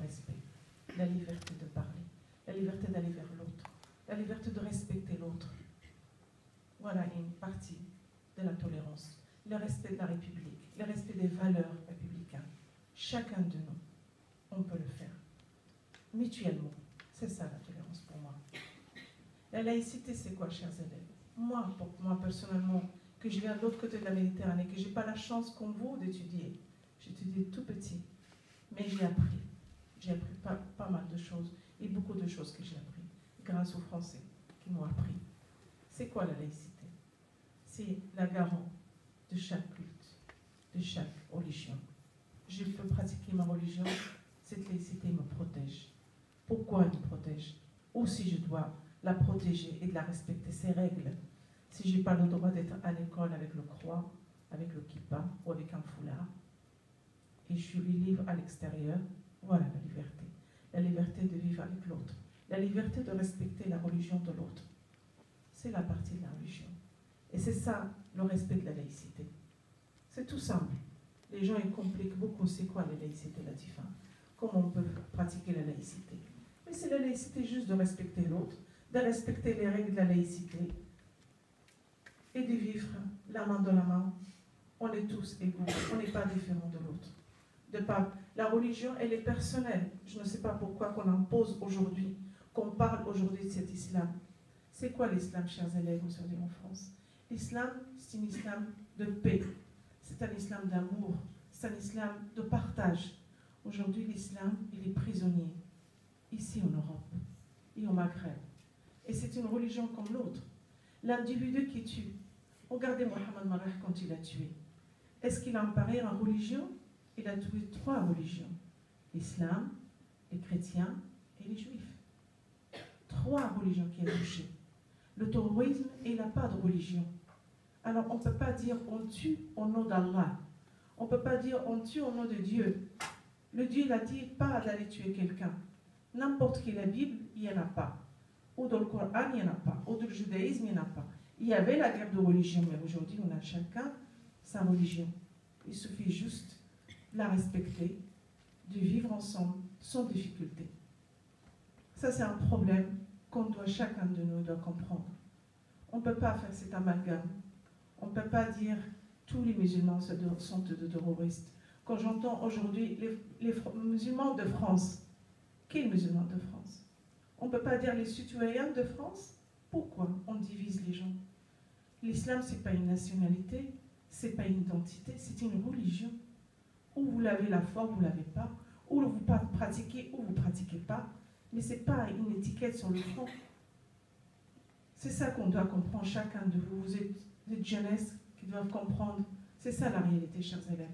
respect, la liberté de parler, la liberté d'aller vers l'autre, la liberté de respecter l'autre. Voilà une partie de la tolérance. Le respect de la République, le respect des valeurs républicaines. Chacun de nous, on peut le faire. Mutuellement. C'est ça la tolérance pour moi. La laïcité, c'est quoi, chers élèves? Pour moi personnellement, que je viens de l'autre côté de la Méditerranée, que je n'ai pas la chance comme vous d'étudier. J'ai étudié tout petit, mais j'ai appris. J'ai appris pas mal de choses, et beaucoup de choses que j'ai appris, grâce aux Français qui m'ont appris. C'est quoi la laïcité? C'est la garante de chaque culte, de chaque religion. Je peux pratiquer ma religion, cette laïcité me protège. Pourquoi elle me protège? Ou si je dois la protéger et de la respecter, ses règles. Si je n'ai pas le droit d'être à l'école avec le croix, avec le kippa ou avec un foulard, et je suis libre à l'extérieur, voilà la liberté. La liberté de vivre avec l'autre. La liberté de respecter la religion de l'autre. C'est la partie de la religion. Et c'est ça, le respect de la laïcité. C'est tout simple. Les gens ils compliquent beaucoup, c'est quoi la laïcité, Latifa? Comment on peut pratiquer la laïcité? Mais c'est la laïcité juste de respecter l'autre, de respecter les règles de la laïcité et de vivre la main dans la main. On est tous égaux, on n'est pas différents de l'autre. La religion, elle est personnelle. Je ne sais pas pourquoi qu'on impose aujourd'hui, qu'on parle aujourd'hui de cet islam. C'est quoi l'islam, chers élèves, aujourd'hui en France? L'islam, c'est un islam de paix. C'est un islam d'amour. C'est un islam de partage. Aujourd'hui, l'islam, il est prisonnier. Ici en Europe et au Maghreb. Et c'est une religion comme l'autre. L'individu qui tue. Regardez Mohamed Marah quand il a tué. Est-ce qu'il a emparé en religion? Il a tué 3 religions. L'islam, les chrétiens et les juifs. 3 religions qu'il a touchées. Le terrorisme, il n'a pas de religion. Alors on ne peut pas dire on tue au nom d'Allah. On ne peut pas dire on tue au nom de Dieu. Le Dieu n'a dit pas d'aller tuer quelqu'un. N'importe qui la Bible, il n'y en a pas. Ou dans le Coran, il n'y en a pas. Ou dans le judaïsme, il n'y en a pas. Il y avait la guerre de religion, mais aujourd'hui, on a chacun sa religion. Il suffit juste de la respecter, de vivre ensemble sans difficulté. Ça, c'est un problème qu'on doit, chacun de nous doit comprendre. On ne peut pas faire cet amalgame. On ne peut pas dire tous les musulmans sont de terroristes. Quand j'entends aujourd'hui les musulmans de France, quels musulmans de France? On ne peut pas dire les citoyens de France? Pourquoi on divise les gens? L'islam, ce n'est pas une nationalité, ce n'est pas une identité, c'est une religion. Ou vous l'avez la foi, vous ne l'avez pas. Ou vous pratiquez, ou vous ne pratiquez pas. Mais ce n'est pas une étiquette sur le front. C'est ça qu'on doit comprendre, chacun de vous. Vous êtes des jeunesses qui doivent comprendre. C'est ça la réalité, chers élèves.